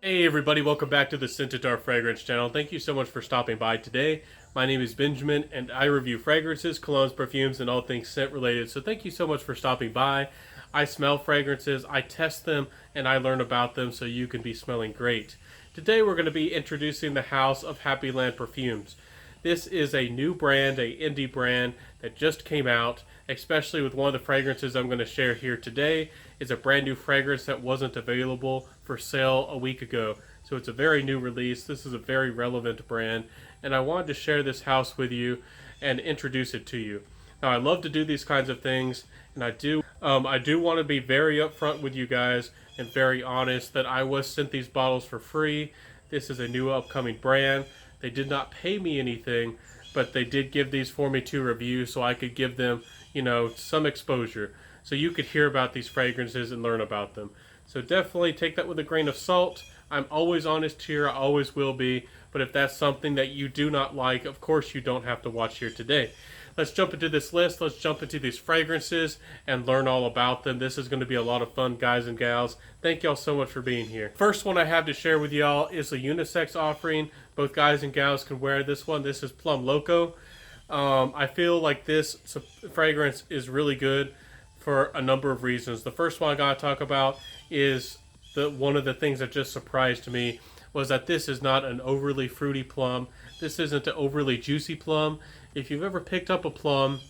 Hey everybody, welcome back to the Scentitarfragrance channel. Thank you so much for stopping by today. My name is Benjamin and I review fragrances, colognes, perfumes, and all things scent related. So thank you so much for stopping by. I smell fragrances, I test them, and I learn about them so you can be smelling great. Today we're going to be introducing the house of Happyland perfumes. This is a new brand, a indie brand that just came out, especially with one of the fragrances I'm going to share here today. Is a brand new fragrance that wasn't available for sale a week ago. So it's a very new release. This is a very relevant brand, and I wanted to share this house with you and introduce it to you. Now I love to do these kinds of things, and I do want to be very upfront with you guys and very honest that I was sent these bottles for free. This is a new upcoming brand. They did not pay me anything, but they did give these for me to review so I could give them, some exposure. So you could hear about these fragrances and learn about them. So definitely take that with a grain of salt. I'm always honest here, I always will be, but if that's something that you do not like, of course you don't have to watch here today. Let's jump into this list, let's jump into these fragrances and learn all about them. This is going to be a lot of fun, guys and gals. Thank y'all so much for being here. First one I have to share with y'all is a unisex offering. Both guys and gals can wear this one. This is Plum Loco. I feel like this fragrance is really good for a number of reasons. The first one I gotta talk about is one of the things that just surprised me was that this is not an overly fruity plum. This isn't an overly juicy plum. If you've ever picked up a plum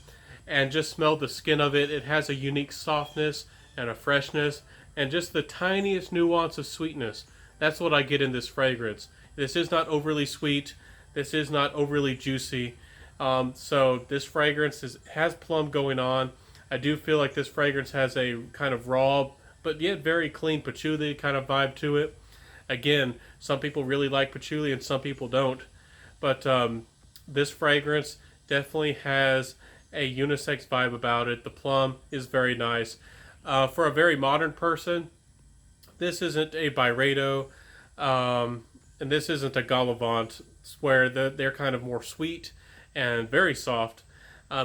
and just smelled the skin of it, it has a unique softness and a freshness and just the tiniest nuance of sweetness. That's what I get in this fragrance. This is not overly sweet. This is not overly juicy. So this fragrance has plum going on. I do feel like this fragrance has a kind of raw, but yet very clean patchouli kind of vibe to it. Again, some people really like patchouli and some people don't. But this fragrance definitely has a unisex vibe about it. The plum is very nice. For a very modern person, this isn't a Byredo, and this isn't a Gallivant, where they're kind of more sweet and very soft.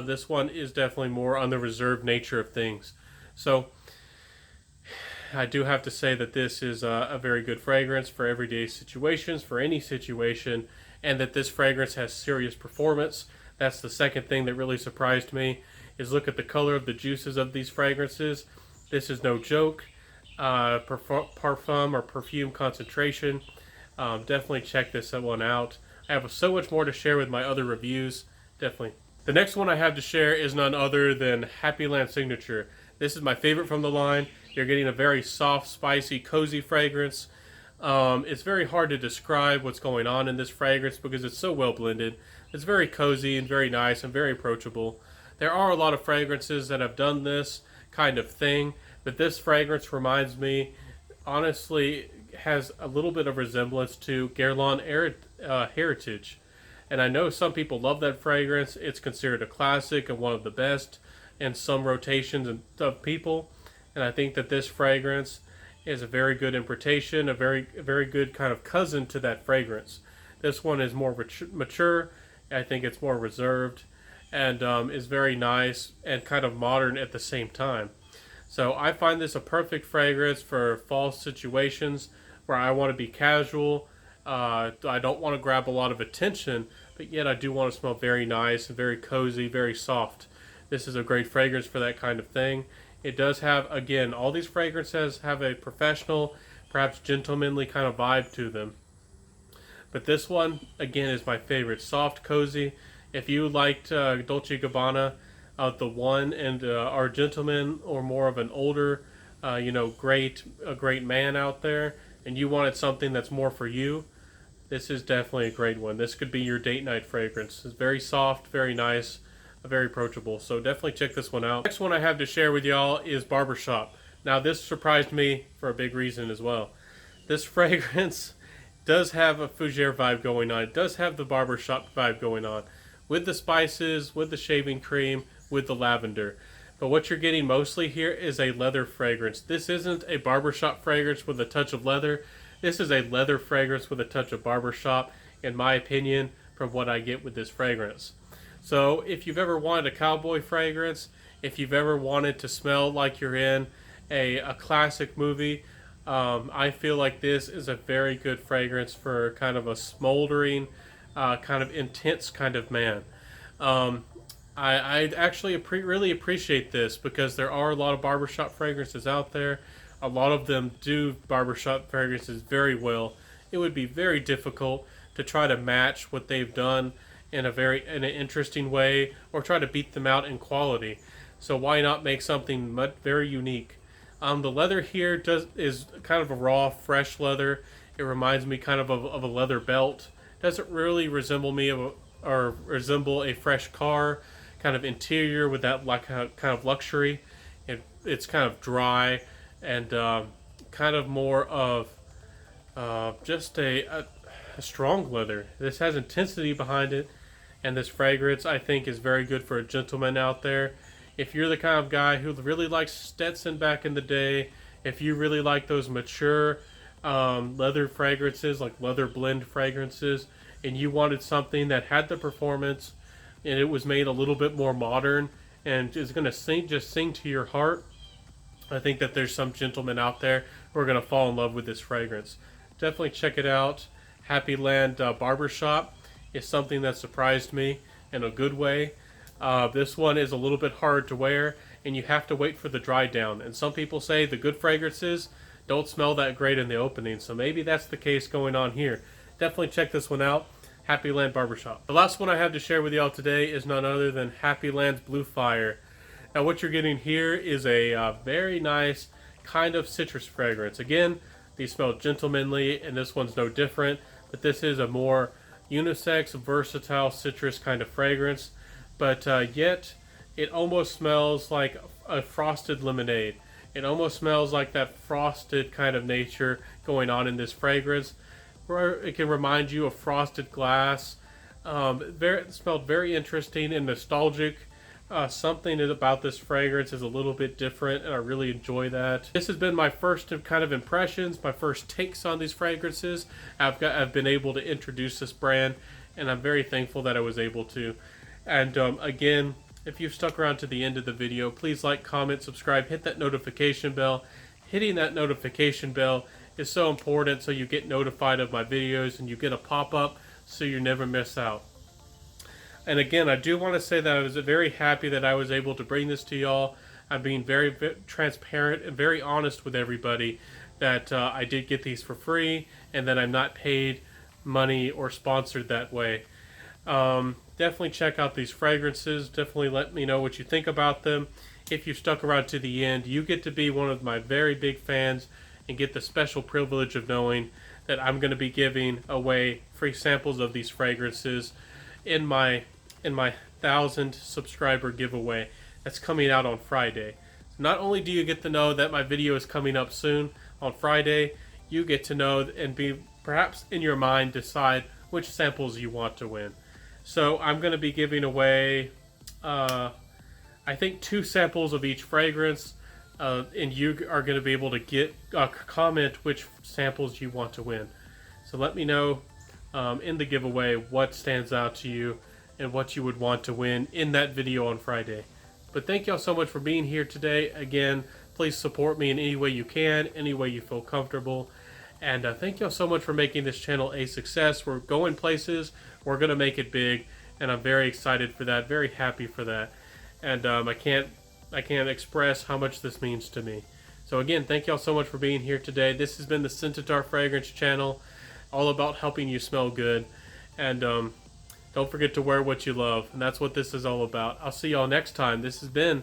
This one is definitely more on the reserved nature of things. So I do have to say that this is a very good fragrance for everyday situations, for any situation, and that this fragrance has serious performance. That's the second thing that really surprised me, is look at the color of the juices of these fragrances. This is no joke. Parfum or perfume concentration. Definitely check this one out. I have so much more to share with my other reviews. Definitely. The next one I have to share is none other than Happyland Signature. This is my favorite from the line. You're getting a very soft, spicy, cozy fragrance. It's very hard to describe what's going on in this fragrance because it's so well blended. It's very cozy and very nice and very approachable. There are a lot of fragrances that have done this kind of thing, but this fragrance reminds me, honestly, has a little bit of resemblance to Guerlain Heritage. And I know some people love that fragrance. It's considered a classic and one of the best in some rotations of people. And I think that this fragrance is a very good interpretation, a very good kind of cousin to that fragrance. This one is more mature. I think it's more reserved and is very nice and kind of modern at the same time. So I find this a perfect fragrance for fall situations where I want to be casual. I don't want to grab a lot of attention, but yet I do want to smell very nice and very cozy, very soft. This is a great fragrance for that kind of thing. It does have, again, all these fragrances have a professional, perhaps gentlemanly kind of vibe to them. But this one, again, is my favorite. Soft, cozy. If you liked Dolce & Gabbana, the one and are gentleman or more of an older, a great man out there, and you wanted something that's more for you, this is definitely a great one. This could be your date night fragrance. It's very soft, very nice, very approachable. So definitely check this one out. Next one I have to share with y'all is Barbershop. Now this surprised me for a big reason as well. This fragrance does have a fougere vibe going on. It does have the Barbershop vibe going on. With the spices, with the shaving cream, with the lavender. But what you're getting mostly here is a leather fragrance. This isn't a barbershop fragrance with a touch of leather. This is a leather fragrance with a touch of barbershop, in my opinion, from what I get with this fragrance. So if you've ever wanted a cowboy fragrance, if you've ever wanted to smell like you're in a classic movie, I feel like this is a very good fragrance for kind of a smoldering, kind of intense kind of man. Um, I actually really appreciate this because there are a lot of barbershop fragrances out there. A lot of them do barbershop fragrances very well. It would be very difficult to try to match what they've done in an interesting way, or try to beat them out in quality. So why not make something very unique? The leather here is kind of a raw, fresh leather. It reminds me kind of a leather belt. Doesn't really resemble a fresh car kind of interior with that like kind of luxury. It's kind of dry and kind of more of just a strong leather. This has intensity behind it, and this fragrance I think is very good for a gentleman out there. If you're the kind of guy who really likes Stetson back in the day, if you really like those mature leather fragrances, like leather blend fragrances, and you wanted something that had the performance and it was made a little bit more modern and is going to sing to your heart, I think that there's some gentlemen out there who are going to fall in love with this fragrance. Definitely check it out. Happyland Barbershop is something that surprised me in a good way. This one is a little bit hard to wear, and you have to wait for the dry down. And some people say the good fragrances don't smell that great in the opening, so maybe that's the case going on here. Definitely check this one out. Happyland Barbershop. The last one I have to share with y'all today is none other than Happyland's Blue Fire. Now what you're getting here is a very nice kind of citrus fragrance. Again, these smell gentlemanly, and this one's no different, but this is a more unisex, versatile citrus kind of fragrance, but yet it almost smells like a frosted lemonade. It almost smells like that frosted kind of nature going on in this fragrance. It can remind you of frosted glass. It smelled very interesting and nostalgic. Something about this fragrance is a little bit different, and I really enjoy that. This has been my first kind of impressions, my first takes on these fragrances. I've been able to introduce this brand, and I'm very thankful that I was able to. And again, if you've stuck around to the end of the video, please like, comment, subscribe, hit that notification bell. Hitting that notification bell is so important, so you get notified of my videos and you get a pop-up so you never miss out. And again, I do want to say that I was very happy that I was able to bring this to y'all. I'm being very transparent and very honest with everybody that I did get these for free and that I'm not paid money or sponsored that way. Definitely check out these fragrances. Definitely let me know what you think about them. If you stuck around to the end, you get to be one of my very big fans and get the special privilege of knowing that I'm going to be giving away free samples of these fragrances in my 1,000 subscriber giveaway that's coming out on Friday. Not only do you get to know that my video is coming up soon on Friday, you get to know and be perhaps in your mind decide which samples you want to win. So I'm going to be giving away I think 2 samples of each fragrance. And you are going to be able to comment which samples you want to win. So let me know in the giveaway what stands out to you and what you would want to win in that video on Friday. But thank y'all so much for being here today. Again, please support me in any way you can, any way you feel comfortable. And thank y'all so much for making this channel a success. We're going places. We're going to make it big. And I'm very excited for that, very happy for that. And I can't express how much this means to me. So again, thank y'all so much for being here today. This has been the Scentitar Fragrance channel, all about helping you smell good. And don't forget to wear what you love. And that's what this is all about. I'll see y'all next time. This has been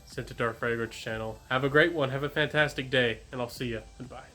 Scentitar Fragrance channel. Have a great one. Have a fantastic day. And I'll see you. Goodbye.